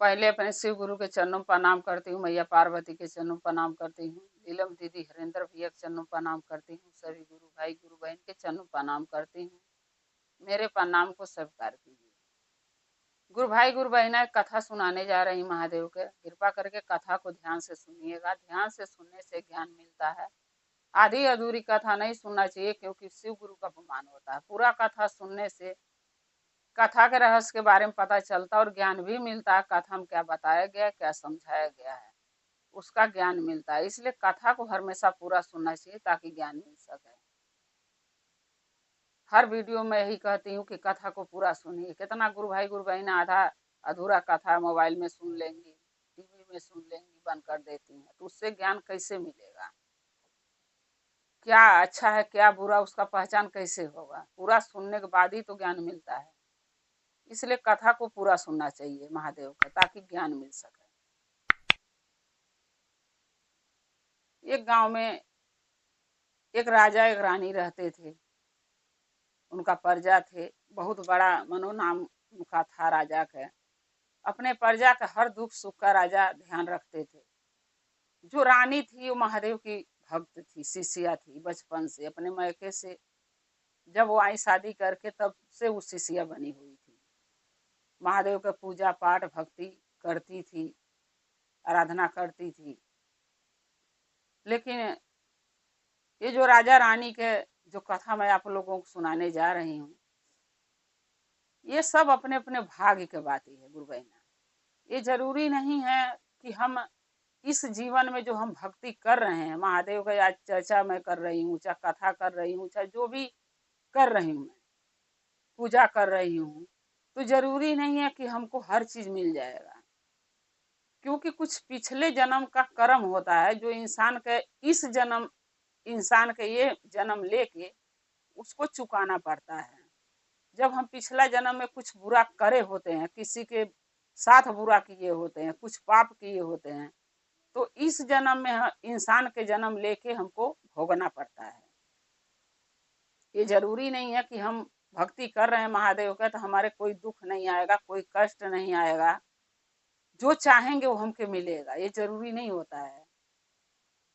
पहले अपने शिव गुरु के चरणों में प्रणाम करती हूँ, मैया पार्वती के चरणों में प्रणाम करती हूँ, नीलम दीदी हरेंद्र भैया के चरणों में प्रणाम करती हूँ, सभी गुरु भाई गुरु बहन के चरणों में प्रणाम करती हूँ। मेरे प्रणाम को स्वीकार कीजिए। गुरु भाई गुरु बहना कथा सुनाने जा रही महादेव के, कृपा करके कथा को ध्यान से सुनिएगा। ध्यान से सुनने से ज्ञान मिलता है। आधी अधूरी कथा नहीं सुनना चाहिए, क्योंकि शिव गुरु का अपमान होता है। पूरा कथा सुनने से कथा के रहस्य के बारे में पता चलता है और ज्ञान भी मिलता है। कथा में क्या बताया गया, क्या समझाया गया है, उसका ज्ञान मिलता है। इसलिए कथा को हमेशा पूरा सुनना चाहिए ताकि ज्ञान मिल सके। हर वीडियो में यही कहती हूँ कि कथा को पूरा सुनिए। कितना गुरु भाई गुरु बहन आधा अधूरा कथा मोबाइल में सुन लेंगी, टीवी में सुन लेंगी, बंद कर देती हैं, तो उससे ज्ञान कैसे मिलेगा? क्या अच्छा है क्या बुरा, उसका पहचान कैसे होगा? पूरा सुनने के बाद ही तो ज्ञान मिलता है। इसलिए कथा को पूरा सुनना चाहिए महादेव का, ताकि ज्ञान मिल सके। एक गांव में एक राजा एक रानी रहते थे। उनका प्रजा थे, बहुत बड़ा मनोनाम उनका था राजा का। अपने प्रजा का हर दुख सुख का राजा ध्यान रखते थे। जो रानी थी वो महादेव की भक्त थी, शिष्या थी बचपन से, अपने मायके से जब वो आई शादी करके तब से वो शिष्या बनी हुई थी। महादेव का पूजा पाठ भक्ति करती थी, आराधना करती थी। लेकिन ये जो राजा रानी के जो कथा मैं आप लोगों को सुनाने जा रही हूँ, ये सब अपने अपने भाग्य के बात ही है गुरु बहना। ये जरूरी नहीं है कि हम इस जीवन में जो हम भक्ति कर रहे हैं, महादेव का आज चर्चा मैं कर रही हूँ, चाहे कथा कर रही हूँ, चाहे जो भी कर रही हूँ, मैं पूजा कर रही हूँ, तो जरूरी नहीं है कि हमको हर चीज मिल जाएगा। क्योंकि कुछ पिछले जन्म का कर्म होता है जो इंसान के इस जन्म, इंसान के ये जन्म लेके उसको चुकाना पड़ता है। जब हम पिछला जन्म में कुछ बुरा करे होते हैं, किसी के साथ बुरा किए होते हैं, कुछ पाप किए होते हैं, तो इस जन्म में इंसान के जन्म लेके हमको भोगना पड़ता है। ये जरूरी नहीं है कि हम भक्ति कर रहे हैं महादेव का तो हमारे कोई दुख नहीं आएगा, कोई कष्ट नहीं आएगा, जो चाहेंगे वो हमके मिलेगा, ये जरूरी नहीं होता है।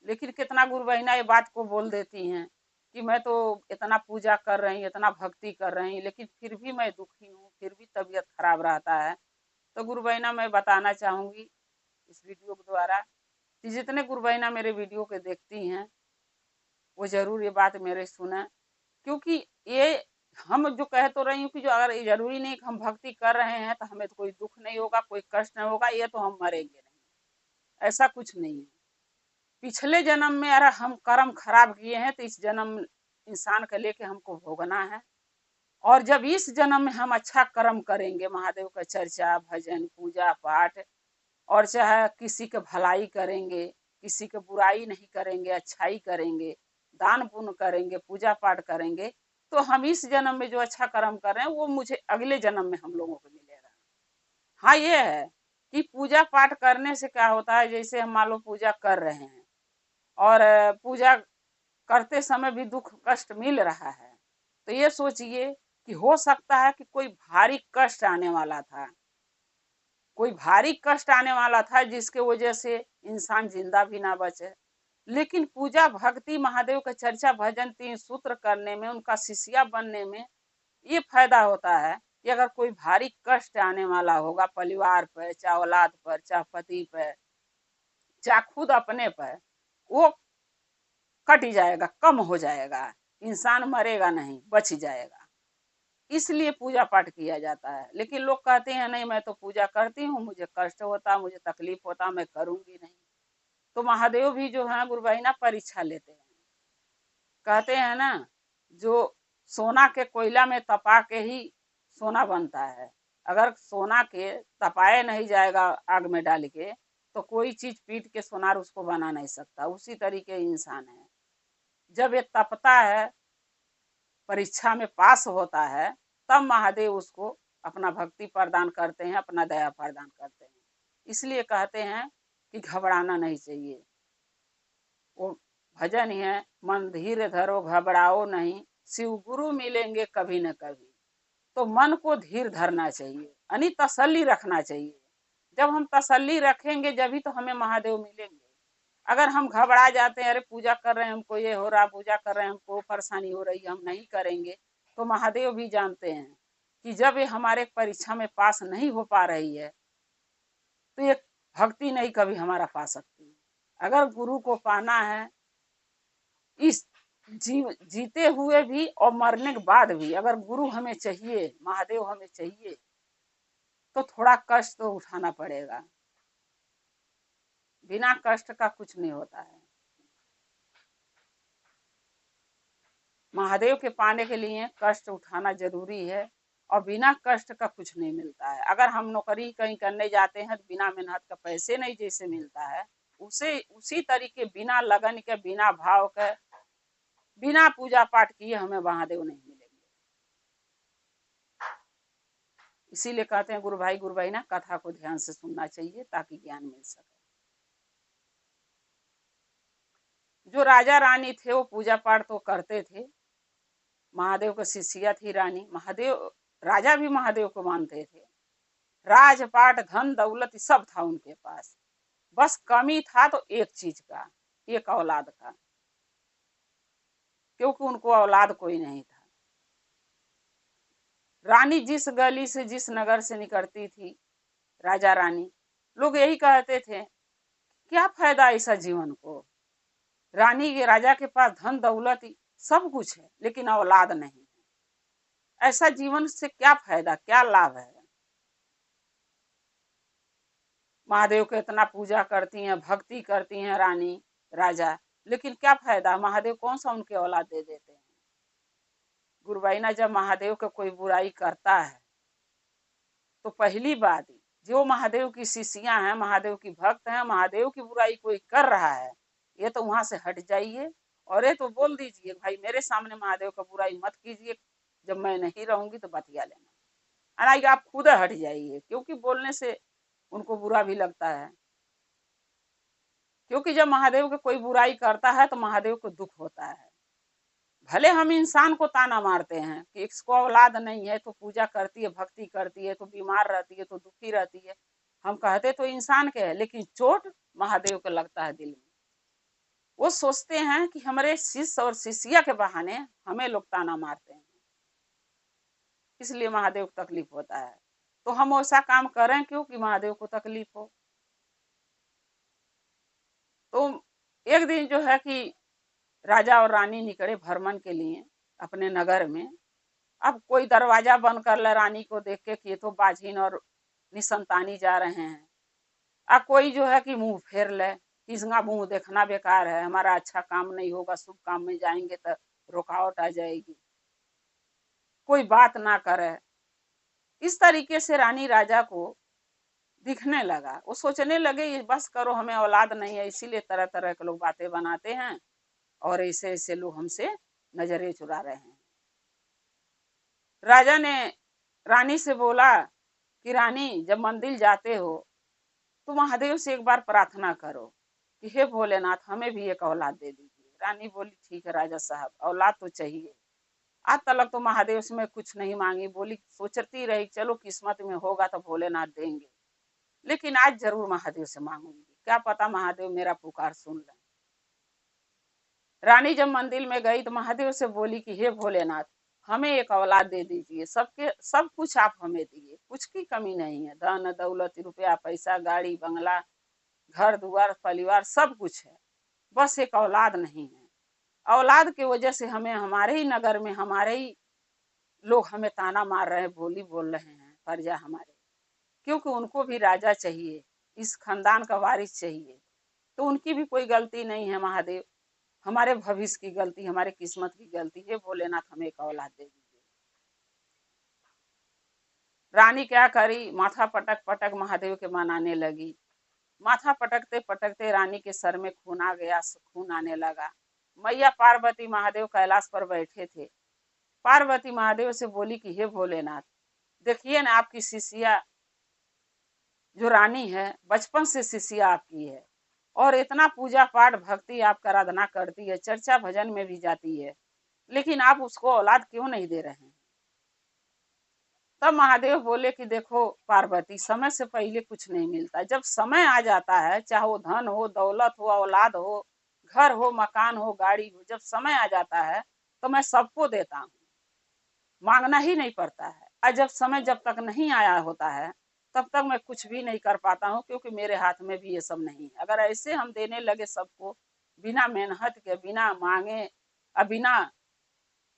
लेकिन कितना गुरु बहना ये बात को बोल देती हैं कि मैं तो इतना पूजा कर रही हूँ, इतना भक्ति कर रही हूँ, लेकिन फिर भी मैं दुखी हूँ, फिर भी तबीयत खराब रहता है। तो गुरु बहना मैं बताना चाहूँगी इस वीडियो के द्वारा कि जितने गुरु बहना मेरे वीडियो के देखती हैं वो जरूर ये बात मेरे सुने। क्योंकि ये हम जो कह तो रही हूँ कि जो अगर ये जरूरी नहीं कि हम भक्ति कर रहे हैं तो हमें तो कोई दुख नहीं होगा, कोई कष्ट नहीं होगा, ये तो हम मरेंगे नहीं, ऐसा कुछ नहीं है। पिछले जन्म में अगर हम कर्म खराब किए हैं तो इस जन्म इंसान के लेके हमको भोगना है। और जब इस जन्म में हम अच्छा कर्म करेंगे, महादेव का चर्चा भजन पूजा पाठ, और चाहे किसी के भलाई करेंगे, किसी के बुराई नहीं करेंगे, अच्छाई करेंगे, दान पुण्य करेंगे, पूजा पाठ करेंगे, तो हम इस जन्म में जो अच्छा कर्म कर रहे हैं वो मुझे अगले जन्म में हम लोगों को मिलेगा। हाँ ये है कि पूजा पाठ करने से क्या होता है, जैसे हम मान लो पूजा कर रहे हैं और पूजा करते समय भी दुख कष्ट मिल रहा है, तो ये सोचिए कि हो सकता है कि कोई भारी कष्ट आने वाला था, कोई भारी कष्ट आने वाला था जिसके वजह से इंसान जिंदा भी ना बचे। लेकिन पूजा भक्ति महादेव का चर्चा भजन तीन सूत्र करने में, उनका शिष्या बनने में ये फायदा होता है कि अगर कोई भारी कष्ट आने वाला होगा परिवार पर, चाहे औलाद पर, चाहे पति पर, चाहे खुद अपने पर, वो कट जाएगा, कम हो जाएगा, इंसान मरेगा नहीं, बच जाएगा। इसलिए पूजा पाठ किया जाता है। लेकिन लोग कहते हैं नहीं मैं तो पूजा करती हूँ, मुझे कष्ट होता, मुझे तकलीफ होता, मैं करूंगी नहीं। तो महादेव भी जो है गुरु बहिना परीक्षा लेते हैं। कहते हैं ना, जो सोना के कोयला में तपा के ही सोना बनता है, अगर सोना के तपाए नहीं जाएगा आग में डाल के तो कोई चीज पीट के सोनार उसको बना नहीं सकता। उसी तरीके इंसान है, जब ये तपता है, परीक्षा में पास होता है, तब महादेव उसको अपना भक्ति प्रदान करते हैं, अपना दया प्रदान करते हैं। इसलिए कहते हैं कि घबराना नहीं चाहिए। वो भजन ही है, मन धीरे धरो घबराओ नहीं, शिव गुरु मिलेंगे कभी न कभी। तो मन को धीर धरना चाहिए, यानी तसल्ली रखना चाहिए। जब हम तसल्ली रखेंगे जब ही तो हमें महादेव मिलेंगे। अगर हम घबरा जाते हैं, अरे पूजा कर रहे हैं हमको ये हो रहा, पूजा कर रहे हैं हमको परेशानी हो रही है, हम नहीं करेंगे, तो महादेव भी जानते हैं कि जब ये हमारे परीक्षा में पास नहीं हो पा रही है तो ये भक्ति नहीं कभी हमारा पा सकती है। अगर गुरु को पाना है इस जीते हुए भी और मरने के बाद भी, अगर गुरु हमें चाहिए, महादेव हमें चाहिए, तो थोड़ा कष्ट तो उठाना पड़ेगा। बिना कष्ट का कुछ नहीं होता है। महादेव के पाने के लिए कष्ट उठाना जरूरी है और बिना कष्ट का कुछ नहीं मिलता है। अगर हम नौकरी कहीं करने जाते हैं तो बिना मेहनत का पैसे नहीं जैसे मिलता है, उसे उसी तरीके बिना लगन के, बिना भाव के, बिना पूजा पाठ किए हमें महादेव नहीं मिलेंगे। इसीलिए कहते हैं गुरु भाई ना कथा को ध्यान से सुनना चाहिए ताकि ज्ञान मिल सके। जो राजा रानी थे वो पूजा पाठ तो करते थे, महादेव की शिष्या थी रानी। महादेव राजा भी महादेव को मानते थे। राजपाट धन दौलत सब था उनके पास, बस कमी था तो एक चीज का, एक औलाद का, क्योंकि उनको औलाद कोई नहीं था। रानी जिस गली से, जिस नगर से निकलती थी, राजा रानी, लोग यही कहते थे क्या फायदा ऐसा जीवन को, रानी के, राजा के पास धन दौलत सब कुछ है लेकिन औलाद नहीं है, ऐसा जीवन से क्या फायदा, क्या लाभ है। महादेव को इतना पूजा करती हैं, भक्ति करती हैं रानी राजा, लेकिन क्या फायदा, महादेव कौन सा उनके औलाद दे देते हैं। गुरुबाई ना जब महादेव का कोई बुराई करता है तो पहली बात जो महादेव की शिष्यां हैं, महादेव की भक्त हैं, महादेव की बुराई कोई कर रहा है, ये तो वहां से हट जाइए और ये तो बोल दीजिए भाई मेरे सामने महादेव का बुराई मत कीजिए, जब मैं नहीं रहूंगी तो बतिया लेना, अरे आप खुद हट जाइए, क्योंकि बोलने से उनको बुरा भी लगता है। क्योंकि जब महादेव की कोई बुराई करता है तो महादेव को दुख होता है। भले हम इंसान को ताना मारते हैं कि इसको औलाद नहीं है तो पूजा करती है, भक्ति करती है, तो बीमार रहती है, तो दुखी रहती है, हम कहते तो इंसान के है, लेकिन चोट महादेव को लगता है दिल में। वो सोचते हैं कि हमारे शिष्य और शिष्या के बहाने हमें लोग ताना मारते हैं, इसलिए महादेव को तकलीफ होता है। तो हम ऐसा काम करें क्यों कि महादेव को तकलीफ हो। तो एक दिन जो है कि राजा और रानी निकले भ्रमण के लिए अपने नगर में। अब कोई दरवाजा बंद कर ले रानी को देख के कि ये तो बाझिन और निसंतानी जा रहे हैं, अब कोई जो है कि मुंह फेर ले, किसका मुंह देखना बेकार है, हमारा अच्छा काम नहीं होगा, शुभ काम में जाएंगे तो रुकावट आ जाएगी, कोई बात ना करे। इस तरीके से रानी राजा को दिखने लगा। वो सोचने लगे ये बस करो, हमें औलाद नहीं है इसीलिए तरह तरह के लोग बातें बनाते हैं और ऐसे ऐसे लोग हमसे नजरें चुरा रहे हैं। राजा ने रानी से बोला कि रानी जब मंदिर जाते हो तो महादेव से एक बार प्रार्थना करो कि हे भोलेनाथ हमें भी एक औलाद दे दीजिए। रानी बोली ठीक है राजा साहब, औलाद तो चाहिए। आज तक तो महादेव से मैं कुछ नहीं मांगी, बोली सोचती रही चलो किस्मत में होगा तो भोलेनाथ देंगे, लेकिन आज जरूर महादेव से मांगूंगी, क्या पता महादेव मेरा पुकार सुन लें। रानी जब मंदिर में गई तो महादेव से बोली कि हे भोलेनाथ हमें एक औलाद दे दीजिए, सबके सब कुछ आप हमें दिए, कुछ की कमी नहीं है, धन दौलत रुपया पैसा गाड़ी बंगला घर दुआर परिवार सब कुछ है, बस एक औलाद नहीं है। औलाद की वजह से हमें हमारे ही नगर में हमारे ही लोग हमें ताना मार रहे हैं, बोली बोल रहे हैं प्रजा हमारे, क्योंकि उनको भी राजा चाहिए, इस खानदान का वारिस चाहिए, तो उनकी भी कोई गलती नहीं है। महादेव हमारे भविष्य की गलती, हमारे किस्मत की गलती है, भोलेनाथ हमें एक औलाद दे दीजिए। रानी क्या करी, माथा पटक पटक महादेव के मनाने लगी। माथा पटकते पटकते रानी के सर में खून आ गया, खून आने लगा। मैया पार्वती महादेव कैलाश पर बैठे थे। पार्वती महादेव से बोली कि हे भोलेनाथ देखिए ना आपकी शिष्या जो रानी है बचपन से शिष्या आपकी है और इतना पूजा पाठ भक्ति आपका आराधना करती है, चर्चा भजन में भी जाती है, लेकिन आप उसको औलाद क्यों नहीं दे रहे हैं। तब महादेव बोले कि देखो पार्वती, समय से पहले कुछ नहीं मिलता। जब समय आ जाता है, चाहे वो धन हो, दौलत हो, औलाद हो, घर हो, मकान हो, गाड़ी हो, जब समय आ जाता है तो मैं सबको देता हूँ, मांगना ही नहीं पड़ता है। और जब समय जब तक नहीं आया होता है तब तक मैं कुछ भी नहीं कर पाता हूँ, क्योंकि मेरे हाथ में भी ये सब नहीं है। अगर ऐसे हम देने लगे सबको बिना मेहनत के, बिना मांगे और बिना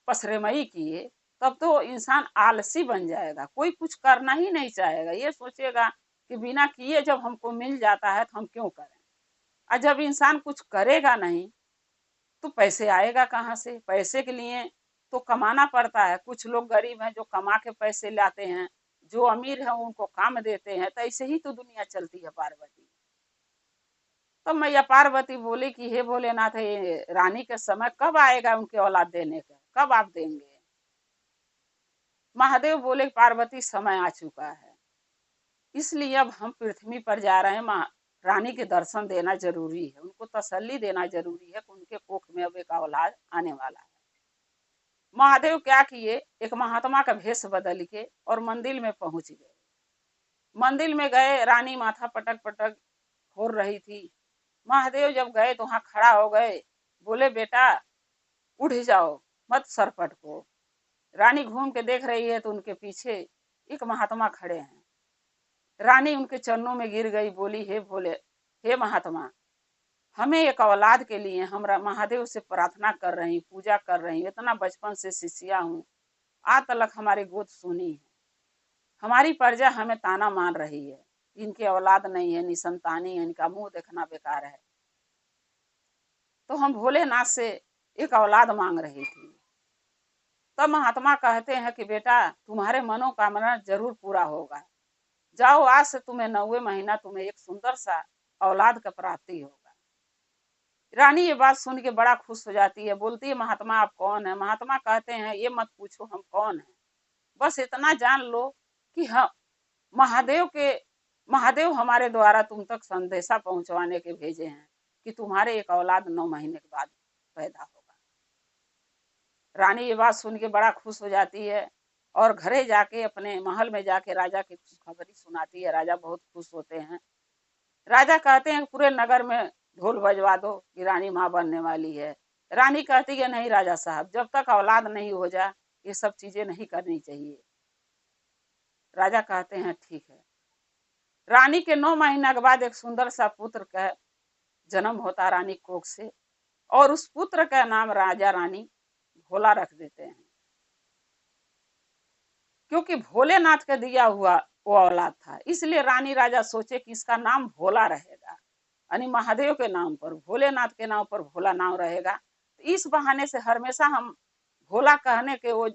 पसरेमई किए, तब तो इंसान आलसी बन जाएगा, कोई कुछ करना ही नहीं चाहेगा। ये सोचेगा कि बिना किए जब हमको मिल जाता है तो हम क्यों करें। और जब इंसान कुछ करेगा नहीं तो पैसे आएगा कहाँ से। पैसे के लिए तो कमाना पड़ता है। कुछ लोग गरीब हैं जो कमा के पैसे लाते हैं, जो अमीर हैं उनको काम देते हैं। तो ऐसे ही तो दुनिया चलती है पार्वती। तो मैया पार्वती बोली कि हे भोलेनाथ, ये रानी के समय कब आएगा उनके औलाद देने का, कब आप देंगे। महादेव बोले पार्वती, समय आ चुका है, इसलिए अब हम पृथ्वी पर जा रहे हैं। रानी के दर्शन देना जरूरी है, उनको तसल्ली देना जरूरी है कि उनके कोख में अब एक औलाद आने वाला है। महादेव क्या किए, एक महात्मा का भेष बदल के और मंदिर में पहुंच गए। मंदिर में गए, रानी माथा पटक पटक हो रही थी। महादेव जब गए तो वहां खड़ा हो गए, बोले बेटा उठ जाओ, मत सर पटको। रानी घूम के देख रही है तो उनके पीछे एक महात्मा खड़े हैं। रानी उनके चरणों में गिर गई, बोली हे भोले, हे महात्मा, हमें एक औलाद के लिए हमरा महादेव से प्रार्थना कर रही, पूजा कर रही, इतना बचपन से शिष्या हूँ, आज तक हमारी गोद सुनी है, हमारी प्रजा हमें ताना मान रही है, इनके औलाद नहीं है, निसंतानी है, इनका मुंह देखना बेकार है। तो हम भोलेनाथ से एक औलाद मांग रही थी। तब महात्मा कहते हैं कि बेटा तुम्हारे मनोकामना जरूर पूरा होगा, जाओ आज से तुम्हें 9वें महीना तुम्हें एक सुंदर सा औलाद का प्राप्ति होगा। रानी ये बात सुन के बड़ा खुश हो जाती है, बोलती है महात्मा आप कौन है। महात्मा कहते हैं ये मत पूछो हम कौन है, बस इतना जान लो कि हम महादेव हमारे द्वारा तुम तक संदेशा पहुंचवाने के भेजे हैं कि तुम्हारे एक औलाद 9 महीने के बाद पैदा होगा। रानी ये बात सुन के बड़ा खुश हो जाती है और घरे जाके अपने महल में जाके राजा की खुशखबरी सुनाती है। राजा बहुत खुश होते हैं। राजा कहते हैं पूरे नगर में ढोल बजवा दो कि रानी माँ बनने वाली है। रानी कहती है नहीं राजा साहब, जब तक औलाद नहीं हो जाए ये सब चीजें नहीं करनी चाहिए। राजा कहते हैं ठीक है। रानी के 9 महीना के बाद एक सुंदर सा पुत्र का जन्म होता रानी कोख से, और उस पुत्र का नाम राजा रानी भोला रख देते हैं, क्योंकि भोलेनाथ का दिया हुआ वो औलाद था। इसलिए रानी राजा सोचे कि इसका नाम भोला रहेगा, यानी महादेव के नाम पर, भोलेनाथ के नाम पर भोला नाम रहेगा। तो इस बहाने से हमेशा हम भोला कहने के वो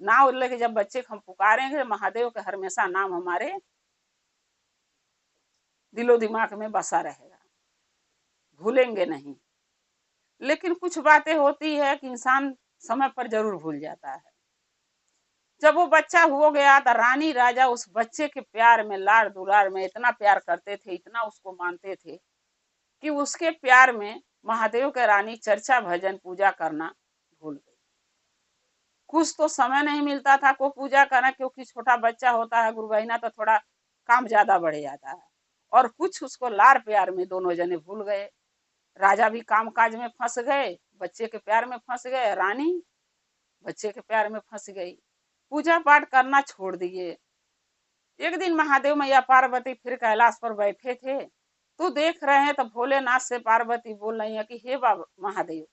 नाम लेके जब बच्चे को हम पुकारेंगे, महादेव का हमेशा नाम हमारे दिलो दिमाग में बसा रहेगा, भूलेंगे नहीं। लेकिन कुछ बातें होती है कि इंसान समय पर जरूर भूल जाता है। जब वो बच्चा हो गया तो रानी राजा उस बच्चे के प्यार में, लाड़ दुलार में इतना प्यार करते थे, इतना उसको मानते थे कि उसके प्यार में महादेव के रानी चर्चा भजन पूजा करना भूल गई। कुछ तो समय नहीं मिलता था को पूजा करना, क्योंकि छोटा बच्चा होता है गुरु बहिना, तो थोड़ा काम ज्यादा बढ़ जाता है। और कुछ उसको लाड़ प्यार में दोनों जने भूल गए। राजा भी काम काज में फंस गए, बच्चे के प्यार में फंस गए, रानी बच्चे के प्यार में फंस गई, पूजा पाठ करना छोड़ दिए। एक दिन महादेव मैया पार्वती फिर कैलाश पर बैठे थे, तो देख रहे हैं तो भोलेनाथ से पार्वती बोल रही है कि हे बाबा महादेव,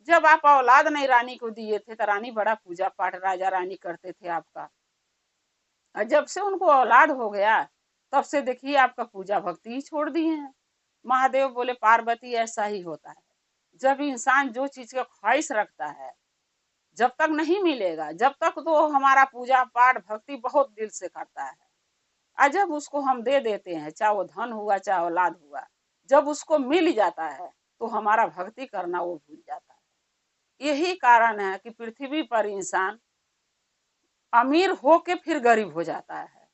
जब आप औलाद नहीं रानी को दिए थे तो रानी बड़ा पूजा पाठ राजा रानी करते थे आपका, और जब से उनको औलाद हो गया तब से देखिए आपका पूजा भक्ति ही छोड़ दिए हैं। महादेव बोले पार्वती ऐसा ही होता है, जब इंसान जो चीज का ख्वाहिश रखता है जब तक नहीं मिलेगा, जब तक तो हमारा पूजा पाठ भक्ति बहुत दिल से करता है, और जब उसको हम दे देते हैं, चाहे वो धन हुआ चाहे औलाद हुआ, जब उसको मिल जाता है तो हमारा भक्ति करना वो भूल जाता है। यही कारण है कि पृथ्वी पर इंसान अमीर होके फिर गरीब हो जाता है,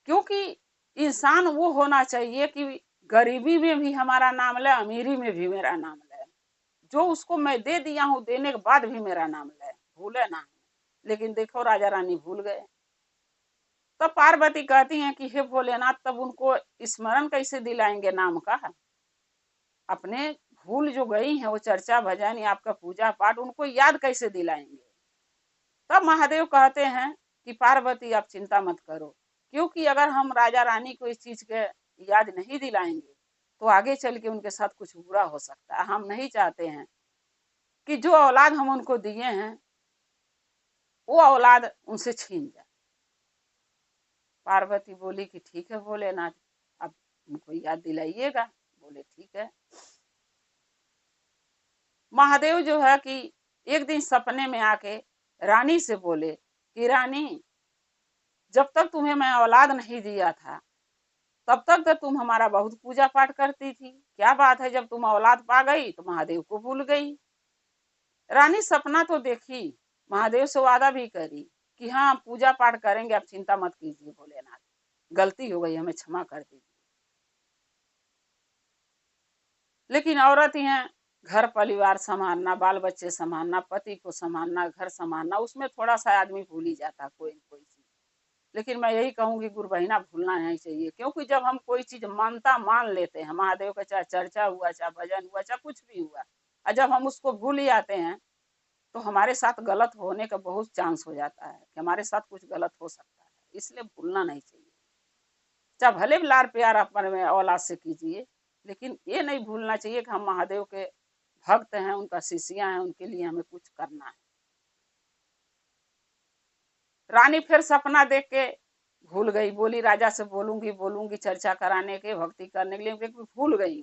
क्योंकि इंसान वो होना चाहिए कि गरीबी में भी हमारा नाम ले, अमीरी में भी मेरा नाम ले, जो उसको मैं दे दिया हूँ देने के बाद भी मेरा नाम ले, भूले ना। लेकिन देखो राजा रानी भूल गए। तो पार्वती कहती हैं कि हे भोलेनाथ, तब उनको स्मरण कैसे दिलाएंगे नाम का? अपने भूल जो गई हैं वो चर्चा भजन या आपका पूजा पाठ, उनको याद कैसे दिलाएंगे? तब महादेव कहते हैं कि पार्वती आप चिंता मत करो, क्योंकि अगर हम राजा रानी को इस चीज के याद नहीं दिलाएंगे तो आगे चल के उनके साथ कुछ बुरा हो सकता है। हम नहीं चाहते हैं कि जो औलाद हम उनको दिए हैं वो औलाद उनसे छीन जाए। पार्वती बोली कि ठीक है भोलेनाथ, अब उनको याद दिलाइएगा। बोले ठीक है। महादेव जो है कि एक दिन सपने में आके रानी से बोले कि रानी, जब तक तुम्हें मैं औलाद नहीं दिया था तब तक तो तुम हमारा बहुत पूजा पाठ करती थी। क्या बात है, जब तुम औलाद पा गई तो महादेव को भूल गई? रानी सपना तो देखी, महादेव से वादा भी करी कि हाँ पूजा पाठ करेंगे, आप चिंता मत कीजिए भोलेनाथ, गलती हो गई, हमें क्षमा कर दीजिए। लेकिन औरत ही है, घर परिवार संभालना, बाल बच्चे संभालना, पति को संभालना, घर संभालना, उसमें थोड़ा सा आदमी भूल ही जाता कोई न कोई चीज। लेकिन मैं यही कहूंगी गुरु बहिना, भूलना नहीं चाहिए, क्योंकि जब हम कोई चीज मानता मान लेते हैं, महादेव का चाहे चर्चा हुआ, चाहे भजन हुआ, चाहे कुछ भी हुआ, और जब हम उसको भूल ही आते हैं तो हमारे साथ गलत होने का बहुत चांस हो जाता है कि हमारे साथ कुछ गलत हो सकता है। इसलिए भूलना नहीं चाहिए। चाहे भले लाड़ प्यार अपने औलाद से कीजिए, लेकिन ये नहीं भूलना चाहिए कि हम महादेव के भक्त हैं, उनका शिष्या हैं, उनके लिए हमें कुछ करना है। रानी फिर सपना देख के भूल गई, बोली राजा से बोलूंगी बोलूंगी चर्चा कराने के, भक्ति करने के लिए, लेकिन भूल गई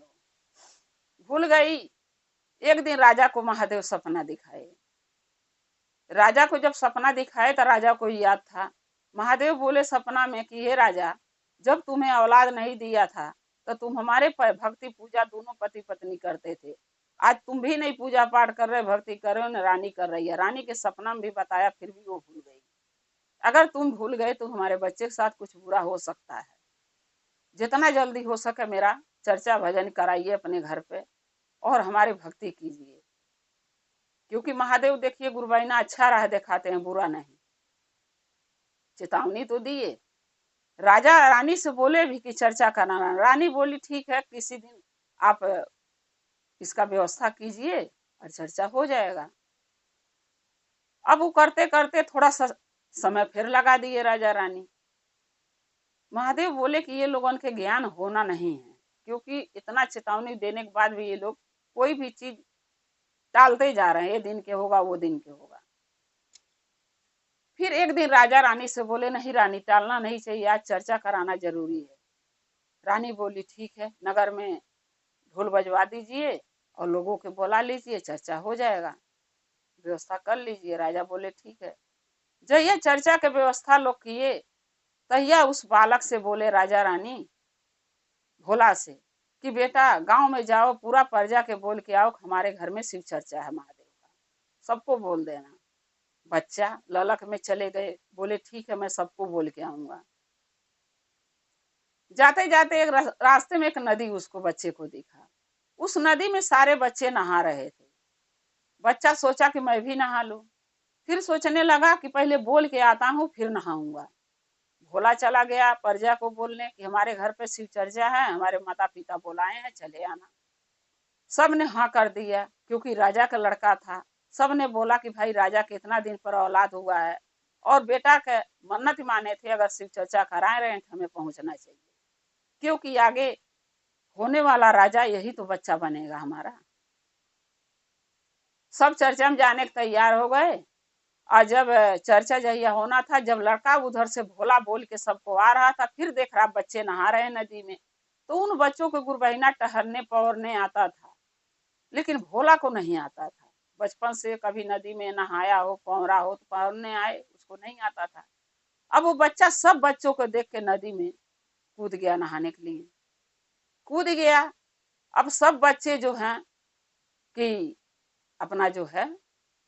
भूल गई। एक दिन राजा को महादेव सपना दिखाए। राजा को जब सपना दिखाए तो राजा को याद था। महादेव बोले सपना में कि हे राजा, जब तुम्हें औलाद नहीं दिया था तो तुम हमारे भक्ति पूजा दोनों पति पत्नी करते थे। आज तुम भी नहीं पूजा पाठ कर रहे, भक्ति कर रहे हो, न रानी कर रही है। रानी के सपना में भी बताया, फिर भी वो भूल गई। अगर तुम भूल गए तो हमारे बच्चे के साथ कुछ बुरा हो सकता है। जितना जल्दी हो सके मेरा चर्चा भजन कराइए अपने घर पे और हमारी भक्ति कीजिए, क्योंकि महादेव देखिए गुरु बहिना अच्छा राह दिखाते हैं, बुरा नहीं। चेतावनी तो दिए। राजा रानी से बोले भी कि चर्चा कराना। रानी बोली ठीक है, किसी दिन आप इसका व्यवस्था कीजिए और चर्चा हो जाएगा। अब वो करते करते थोड़ा सा समय फिर लगा दिए राजा रानी। महादेव बोले कि ये लोगों के ज्ञान होना नहीं है, क्योंकि इतना चेतावनी देने के बाद भी ये लोग कोई भी चीज टालते जा रहे हैं, ये दिन के होगा वो दिन के होगा। फिर एक दिन राजा रानी से बोले नहीं रानी, टालना नहीं चाहिए, आज चर्चा कराना जरूरी है। रानी बोली ठीक है, नगर में ढोल बजवा दीजिए और लोगों के बुला लीजिए, चर्चा हो जाएगा, व्यवस्था कर लीजिए। राजा बोले ठीक है। जब यह चर्चा के व्यवस्था लोग किए तहिया उस बालक से बोले राजा रानी भोला से कि बेटा गांव में जाओ, पूरा प्रजा के बोल के आओ, हमारे घर में शिव चर्चा है महादेव का, सबको बोल देना। बच्चा ललक में चले गए, बोले ठीक है मैं सबको बोल के आऊंगा। जाते जाते एक रास्ते में एक नदी उसको बच्चे को दिखा। उस नदी में सारे बच्चे नहा रहे थे। बच्चा सोचा कि मैं भी नहा लूं। फिर सोचने लगा कि पहले बोल के आता हूँ फिर नहाऊंगा। भोला चला गया प्रजा को बोलने कि हमारे घर पे शिव चर्चा है, हमारे माता पिता बुलाए हैं, चले आना। सब ने हाँ कर दिया, क्योंकि राजा का लड़का था। सब ने बोला कि भाई राजा के इतना दिन पर औलाद हुआ है और बेटा के मन्नत माने थे, अगर शिव चर्चा करा रहे हैं तो हमें पहुंचना चाहिए, क्योंकि आगे होने वाला राजा यही तो बच्चा बनेगा हमारा। सब चर्चा में जाने के तैयार हो गए। और जब चर्चा जहिया होना था, जब लड़का उधर से भोला बोल के सबको आ रहा था, फिर देख रहा बच्चे नहा रहे नदी में, तो उन बच्चों को गुरबहिना टहरने पौरने आता था, लेकिन भोला को नहीं आता था। बचपन से कभी नदी में नहाया हो, पौरा हो, तो पौरने आए, उसको नहीं आता था। अब वो बच्चा सब बच्चों को देख के नदी में कूद गया, नहाने के लिए कूद गया। अब सब बच्चे जो हैं कि अपना जो है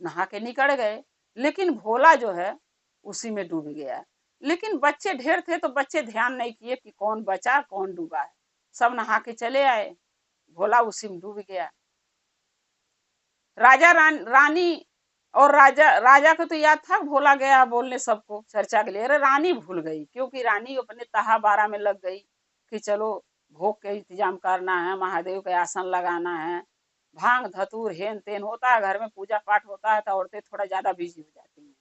नहा के निकल गए, लेकिन भोला जो है उसी में डूब गया। लेकिन बच्चे ढेर थे तो बच्चे ध्यान नहीं किए कि कौन बचा कौन डूबा है, सब नहा के चले आए, भोला उसी में डूब गया। राजा रानी और राजा राजा को तो याद था भोला गया बोलने सबको चर्चा के लिए। अरे रानी भूल गई, क्योंकि रानी अपने तहा बारा में लग गई कि चलो भोग के इंतजाम करना है, महादेव के आसन लगाना है, भांग धतूर हेन तेन होता है घर में, पूजा पाठ होता है तो औरतें थोड़ा ज्यादा बिजी हो जाती हैं।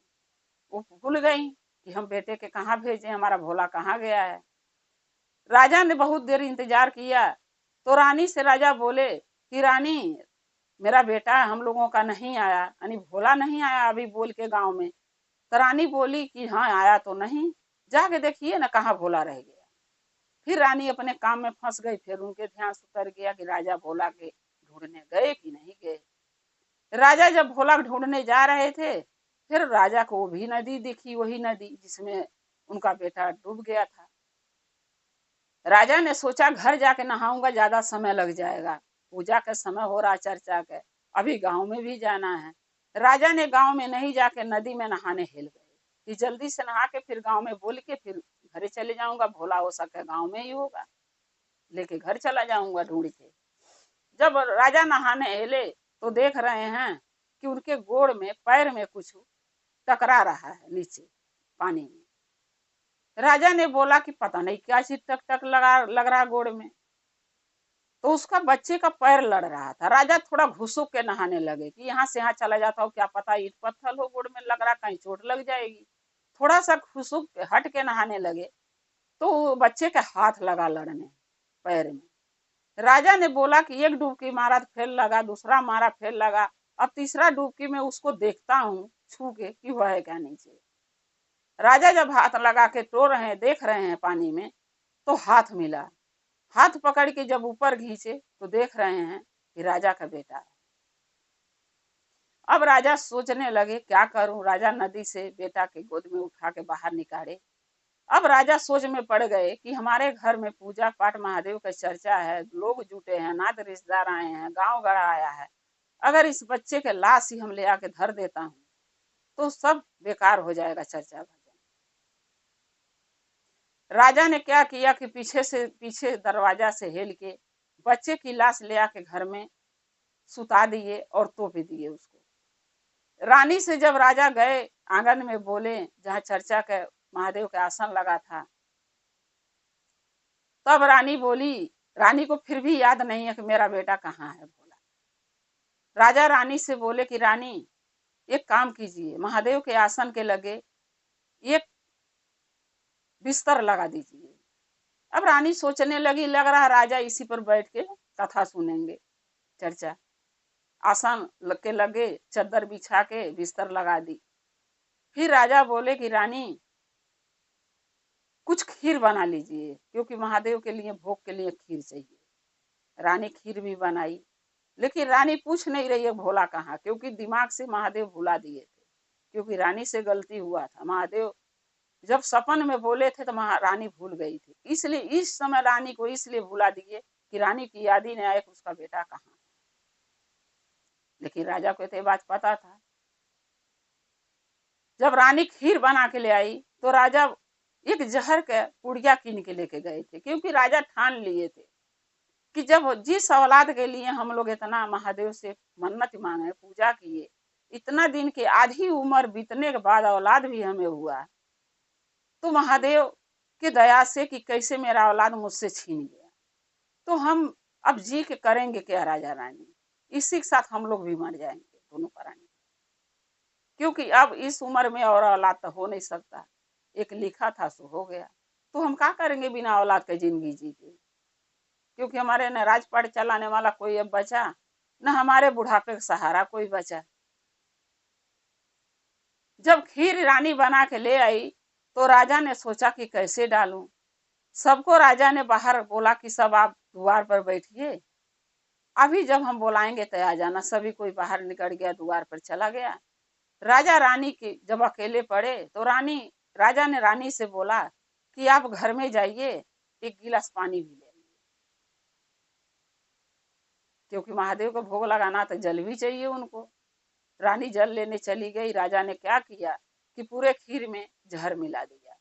वो भूल गई कि हम बेटे के कहाँ भेजे, हमारा भोला कहाँ गया है। राजा ने बहुत देर इंतजार किया तो रानी से राजा बोले कि रानी, मेरा बेटा हम लोगों का नहीं आया, यानी भोला नहीं आया अभी बोल के गांव में। तो रानी बोली कि हाँ आया तो नहीं, जाके देखिए ना कहाँ भोला रह गया। फिर रानी अपने काम में फंस गई, फिर उनके ध्यान से उतर गया कि राजा भोला के ढूंढने गए कि नहीं गए। राजा जब भोला ढूंढने जा रहे थे, फिर राजा को वो भी नदी दिखी, वही नदी जिसमें उनका बेटा डूब गया था। राजा ने सोचा घर जाके नहाऊंगा, ज्यादा समय लग जाएगा, पूजा का समय हो रहा, चर्चा के, अभी गांव में भी जाना है। राजा ने गांव में नहीं जाके नदी में नहाने हिल गए कि जल्दी से नहा के फिर गांव में बोल के फिर घरे चले जाऊंगा, भोला हो सके गांव में ही होगा, लेके घर चला जाऊंगा ढूंढ के। जब राजा नहाने हिले तो देख रहे हैं कि उनके गोड़ में पैर में कुछ टकरा रहा है नीचे पानी में। राजा ने बोला कि पता नहीं क्या चीज टक टक लग रहा गोड़ में, तो उसका बच्चे का पैर लड़ रहा था। राजा थोड़ा घुसुक के नहाने लगे कि यहाँ से यहाँ चला जाता हो, क्या पता ईट पत्थर हो गोड़ में लग रहा, कहीं चोट लग जाएगी। थोड़ा सा घुसुक हट के नहाने लगे तो बच्चे के हाथ लगा लड़ने पैर में। राजा ने बोला कि एक डुबकी मारा तो फेल लगा, दूसरा मारा फेल लगा, अब तीसरा डुबकी में उसको देखता हूँ छू के कि वह है क्या नीचे। राजा जब हाथ लगा के टो रहे हैं, देख रहे हैं पानी में, तो हाथ मिला। हाथ पकड़ के जब ऊपर खींचे तो देख रहे हैं कि राजा का बेटा है। अब राजा सोचने लगे क्या करूं, राजा नदी से बेटा के गोद में उठा के बाहर निकाले। अब राजा सोच में पड़ गए कि हमारे घर में पूजा पाठ महादेव का चर्चा है, लोग जुटे हैं, नात रिश्तेदार आए हैं, गांव गड़ा आया है, अगर इस बच्चे के लाश ही हम ले आके धर देता हूँ तो सब बेकार हो जाएगा चर्चा भजन। राजा ने क्या किया कि पीछे दरवाजा से हेल के बच्चे की लाश ले आके घर में सुता दिए और तोप दिए उसको। रानी से जब राजा गए आंगन में, बोले जहाँ चर्चा के महादेव का आसन लगा था, तब रानी बोली, रानी को फिर भी याद नहीं है कि मेरा बेटा कहाँ है बोला। राजा रानी से बोले कि रानी एक काम कीजिए, महादेव के आसन के लगे एक बिस्तर लगा दीजिए। अब रानी सोचने लगी, लग रहा राजा इसी पर बैठ के कथा सुनेंगे, चर्चा। आसन के लगे चद्दर बिछा के बिस्तर लगा दी। फिर राजा बोले कि रानी कुछ खीर बना लीजिए, क्योंकि महादेव के लिए भोग के लिए खीर चाहिए। रानी खीर भी बनाई, लेकिन रानी पूछ नहीं रही है भोला कहाँ, क्योंकि दिमाग से महादेव भुला दिए थे, क्योंकि रानी से गलती हुआ था। महादेव जब सपन में बोले थे तो रानी भूल गई थी, इसलिए इस समय रानी को इसलिए भुला दिए कि रानी की याद ही नहीं आए कि उसका बेटा कहाँ है। लेकिन राजा को तो बात पता था। जब रानी खीर बना के ले आई तो राजा एक जहर के पुड़िया कीन के लेके गए थे, क्योंकि राजा ठान लिए थे कि जब जिस औलाद के लिए हम लोग इतना महादेव से मन्नत मांगे, पूजा किए, इतना दिन की आधी उम्र बीतने के बाद औलाद भी हमें हुआ, तो महादेव की दया से कि कैसे मेरा औलाद मुझसे छीन गया, तो हम अब जी के करेंगे क्या राजा रानी, इसी के साथ हम लोग भी मर जाएंगे दोनों प्राणी, क्योंकि अब इस उम्र में और औलाद तो हो नहीं सकता, एक लिखा था सो हो गया, तो हम क्या करेंगे बिना औलाद के जिंदगी जी के, क्योंकि हमारे न राजपाट चलाने वाला कोई अब बचा, न हमारे बुढ़ापे का सहारा कोई बचा। जब खीर रानी बना के ले आई तो राजा ने सोचा कि कैसे डालूं। सबको राजा ने बाहर बोला कि सब आप द्वार पर बैठिए, अभी जब हम बुलाएंगे तो आ जाना। सभी कोई बाहर निकल गया, द्वार पर चला गया। राजा रानी की जब अकेले पड़े तो राजा ने रानी से बोला कि आप घर में जाइए, एक गिलास पानी भी ले, क्योंकि महादेव को भोग लगाना तो जल भी चाहिए उनको। रानी जल लेने चली गई। राजा ने क्या किया कि पूरे खीर में जहर मिला दिया।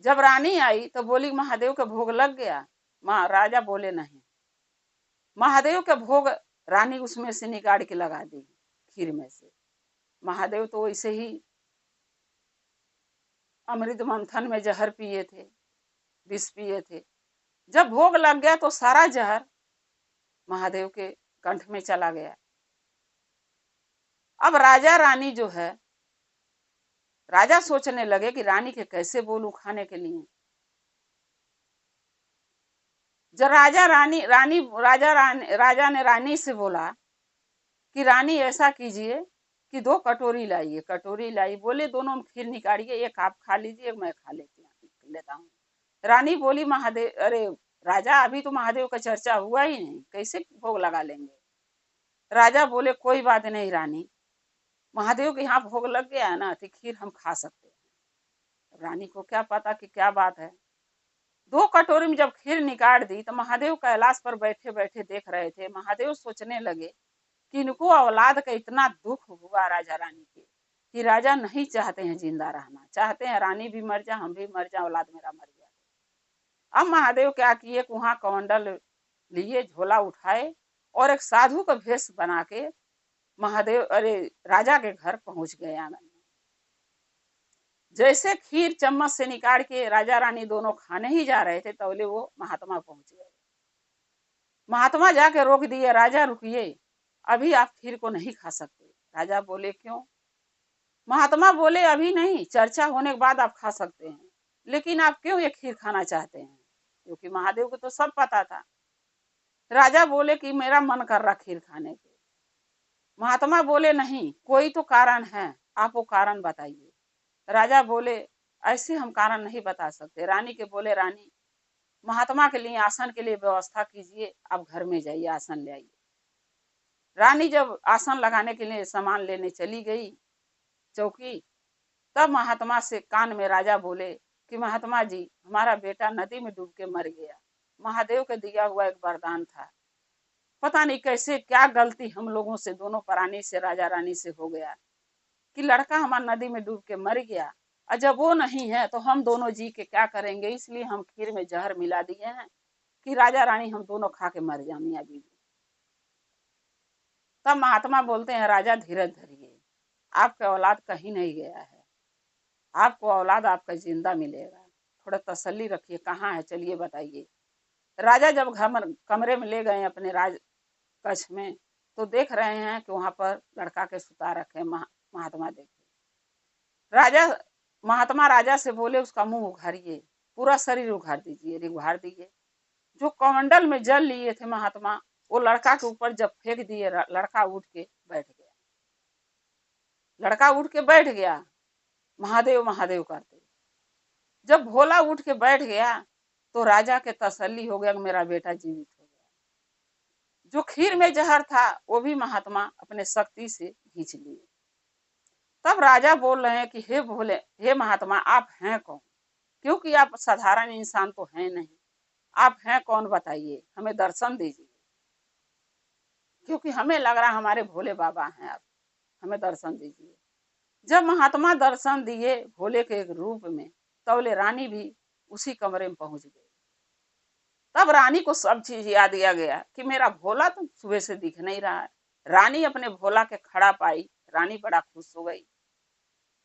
जब रानी आई तो बोली महादेव का भोग लग गया। राजा बोले नहीं। महादेव का भोग रानी उसमें से निकाल के लगा दी खीर में से। महादेव तो वैसे ही अमृत मंथन में जहर पिए थे, विष पिए थे। जब भोग लग गया तो सारा जहर महादेव के कंठ में चला गया। अब राजा रानी जो है, राजा सोचने लगे कि रानी के कैसे बोलूं खाने के लिए। जब राजा ने रानी से बोला कि रानी ऐसा कीजिए कि 2 कटोरी लाइए। कटोरी लाई, बोले दोनों में खीर निकालिए, एक आप खा लीजिए, एक मैं खा लेता हूँ। रानी बोली महादेव, अरे राजा अभी तो महादेव का चर्चा हुआ ही नहीं, कैसे भोग लगा लेंगे। राजा बोले कोई बात नहीं रानी, महादेव के यहाँ भोग लग गया है ना, तो खीर हम खा सकते हैं। रानी को क्या पता कि क्या बात है। 2 कटोरी में जब खीर निकाल दी तो महादेव कैलाश पर बैठे बैठे देख रहे थे। महादेव सोचने लगे कि इनको औलाद का इतना दुख हुआ राजा रानी के, कि राजा नहीं चाहते हैं जिंदा रहना, चाहते हैं रानी भी मर जाए, हम भी मर जाए, औलाद मेरा मर गया। अब महादेव क्या किए, वहां कमंडल लिए, झोला उठाए और एक साधु का भेष बना के महादेव राजा के घर पहुंच गए आंगन में। जैसे खीर चम्मच से निकाल के राजा रानी दोनों खाने ही जा रहे थे, तौले वो महात्मा पहुंच गए। महात्मा जाके रोक दिए, राजा रुकिए, अभी आप खीर को नहीं खा सकते। राजा बोले क्यों? महात्मा बोले अभी नहीं, चर्चा होने के बाद आप खा सकते हैं, लेकिन आप क्यों ये खीर खाना चाहते हैं? क्योंकि महादेव को तो सब पता था। राजा बोले कि मेरा मन कर रहा खीर खाने के। महात्मा बोले नहीं, कोई तो कारण है, आप वो कारण बताइए। राजा बोले ऐसे हम कारण नहीं बता सकते। रानी के बोले रानी, महात्मा के लिए आसन के लिए व्यवस्था कीजिए, आप घर में जाइए आसन ले आइए। रानी जब आसन लगाने के लिए सामान लेने चली गई चौकी, तब महात्मा से कान में राजा बोले कि महात्मा जी, हमारा बेटा नदी में डूब के मर गया। महादेव के दिया हुआ एक वरदान था, पता नहीं कैसे क्या गलती हम लोगों से, दोनों प्राणी से, राजा रानी से हो गया कि लड़का हमारा नदी में डूब के मर गया। और जब वो नहीं है तो हम दोनों जी के क्या करेंगे, इसलिए हम खीर में जहर मिला दिए हैं कि राजा रानी हम दोनों खा के मर जाए मियाँ बीवी। तब महात्मा बोलते हैं राजा धीरज धरिए, आपका औलाद कहीं नहीं गया है, आपको औलाद आपका जिंदा मिलेगा, थोड़ा तसल्ली रखिए, कहाँ है चलिए बताइए। राजा जब कमरे में ले गए अपने राज कक्ष में, तो देख रहे हैं कि वहां पर लड़का के सुता रखे। महात्मा देखे, महात्मा राजा से बोले उसका मुंह उघारिए, पूरा शरीर उघार दीजिए, उघार दिए। जो कमंडल में जल लिए थे महात्मा, वो लड़का के ऊपर जब फेंक दिए, लड़का उठ के बैठ गया। लड़का उठ के बैठ गया, महादेव महादेव करते। जब भोला उठ के बैठ गया तो राजा के तसल्ली हो गया कि मेरा बेटा जीवित हो गया। जो खीर में जहर था वो भी महात्मा अपने शक्ति से खींच लिए। तब राजा बोल रहे हैं कि हे भोले, हे महात्मा, आप हैं कौन? क्योंकि आप साधारण इंसान तो हैं नहीं, आप हैं कौन बताइए, हमें दर्शन दीजिए, क्योंकि हमें लग रहा हमारे भोले बाबा हैं, आप हमें दर्शन दीजिए। जब महात्मा दर्शन दिए भोले के एक रूप में, तौले रानी भी उसी कमरे में पहुंच गई। तब रानी को सब चीज याद आ गया कि मेरा भोला तो सुबह से दिख नहीं रहा है। रानी अपने भोला के खड़ा पाई, रानी बड़ा खुश हो गई।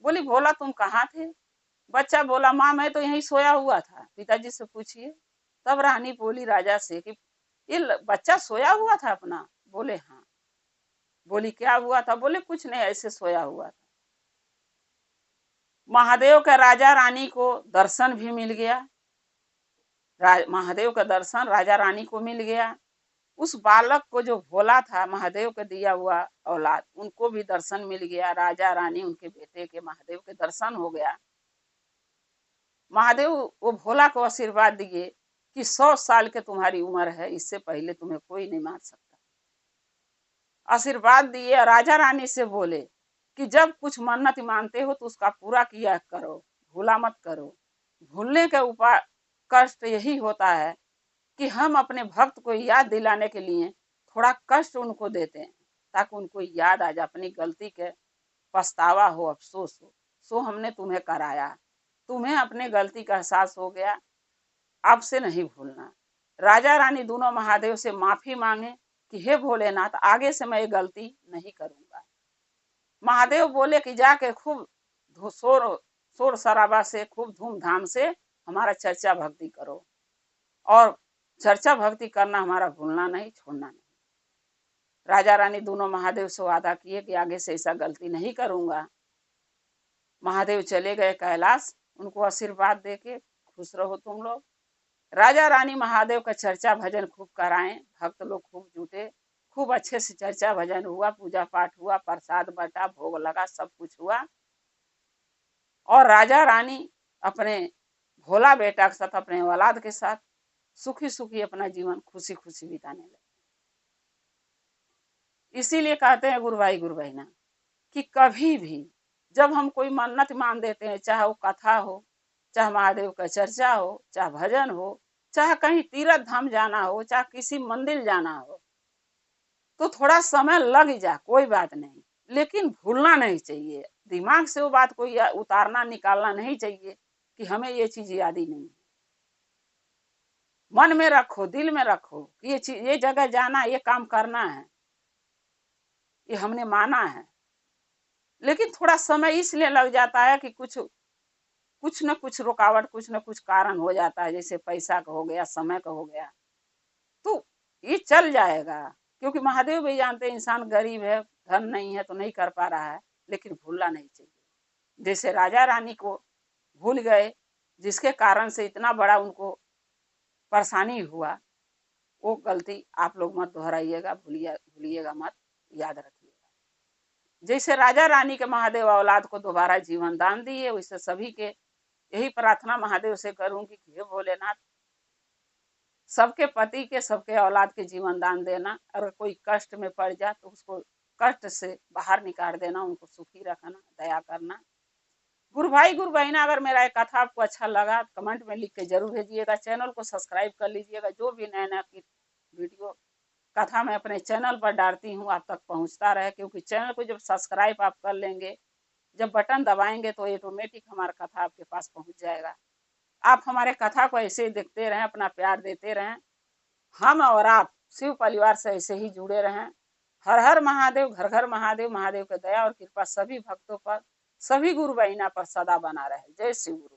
बोली भोला तुम कहाँ थे? बच्चा बोला माँ मैं तो यहीं सोया हुआ था, पिताजी से पूछिए। तब रानी बोली राजा से कि ये बच्चा सोया हुआ था अपना? बोले हाँ। बोली क्या हुआ था? बोले कुछ नहीं, ऐसे सोया हुआ था। महादेव का राजा रानी को दर्शन भी मिल गया, महादेव का दर्शन राजा रानी को मिल गया। उस बालक को जो भोला था, महादेव का दिया हुआ औलाद, उनको भी दर्शन मिल गया। राजा रानी उनके बेटे के महादेव के दर्शन हो गया। महादेव वो भोला को आशीर्वाद दिए कि 100 साल के तुम्हारी उम्र है, इससे पहले तुम्हें कोई नहीं मार सकता। आशीर्वाद दिए। राजा रानी से बोले कि जब कुछ मन्नत मानते हो तो उसका पूरा किया करो, भूला मत करो। भूलने का उपाय कष्ट यही होता है कि हम अपने भक्त को याद दिलाने के लिए थोड़ा कष्ट उनको देते हैं, ताकि उनको याद आ जाए, अपनी गलती के पछतावा हो, अफसोस हो। सो हमने तुम्हें कराया, तुम्हें अपने गलती का एहसास हो गया, अब से नहीं भूलना। राजा रानी दोनों महादेव से माफी मांगे कि हे भोलेनाथ, आगे से मैं ये गलती नहीं करूंगा। महादेव बोले कि जाके खूब शोर शोर शराबा से, खूब धूमधाम से हमारा चर्चा भक्ति करो, और चर्चा भक्ति करना हमारा भूलना नहीं, छोड़ना नहीं। राजा रानी दोनों महादेव से वादा किए कि आगे से ऐसा गलती नहीं करूंगा। महादेव चले गए कैलाश, उनको आशीर्वाद देके, खुश रहो तुम लोग। राजा रानी महादेव का चर्चा भजन खूब कराएं, भक्त लोग खूब जुटे, खूब अच्छे से चर्चा भजन हुआ, पूजा पाठ हुआ, प्रसाद बटा, भोग लगा, सब कुछ हुआ। और राजा रानी अपने भोला बेटा के साथ, अपने औलाद के साथ सुखी सुखी अपना जीवन खुशी खुशी बिताने लगे। इसीलिए कहते हैं गुरु भाई गुरु बहना कि कभी भी जब हम कोई मन्नत मान देते हैं, चाहे वो कथा हो, चाहे महादेव का चर्चा हो, चाहे भजन हो, चाहे कहीं तीर्थ धाम जाना हो, चाहे किसी मंदिर जाना हो, तो थोड़ा समय लग जा, कोई बात नहीं, लेकिन भूलना नहीं चाहिए। दिमाग से वो बात कोई उतारना निकालना नहीं चाहिए कि हमें ये चीज याद ही नहीं। मन में रखो, दिल में रखो कि ये चीज, ये जगह जाना, ये काम करना है, ये हमने माना है। लेकिन थोड़ा समय इसलिए लग जाता है कि कुछ न कुछ रुकावट, कुछ न कुछ कारण हो जाता है, जैसे पैसा का हो गया, समय का हो गया, तो ये चल जाएगा। क्योंकि महादेव भी जानते हैं इंसान गरीब है, धन नहीं है तो नहीं कर पा रहा है, लेकिन भूलना नहीं चाहिए। जैसे राजा रानी को भूल गए, जिसके कारण से इतना बड़ा उनको परेशानी हुआ, वो गलती आप लोग मत दोहराइएगा, भूलिएगा मत, याद रखिएगा। जैसे राजा रानी के महादेव औलाद को दोबारा जीवन दान दिए, वैसे सभी के यही प्रार्थना महादेव से करूंगी कि हे भोलेनाथ, सबके पति के, सबके औलाद के जीवन दान देना। अगर कोई कष्ट में पड़ जाए तो उसको कष्ट से बाहर निकाल देना, उनको सुखी रखना, दया करना। गुरु भाई गुरु बहना, अगर मेरा एक कथा आपको अच्छा लगा कमेंट में लिख के जरूर भेजिएगा। चैनल को सब्सक्राइब कर लीजिएगा। जो भी नया नया वीडियो कथा मैं अपने चैनल पर डालती हूँ आप तक पहुँचता रहे, क्योंकि चैनल को जब सब्सक्राइब आप कर लेंगे, जब बटन दबाएंगे तो ऑटोमेटिक हमारा कथा आपके पास पहुँच जाएगा। आप हमारे कथा को ऐसे ही देखते रहें, अपना प्यार देते रहें। हम और आप शिव परिवार से ऐसे ही जुड़े रहें। हर हर महादेव, घर घर महादेव। महादेव की दया और कृपा सभी भक्तों पर, सभी गुरु बहिना पर सदा बना रहे। जय शिव गुरु।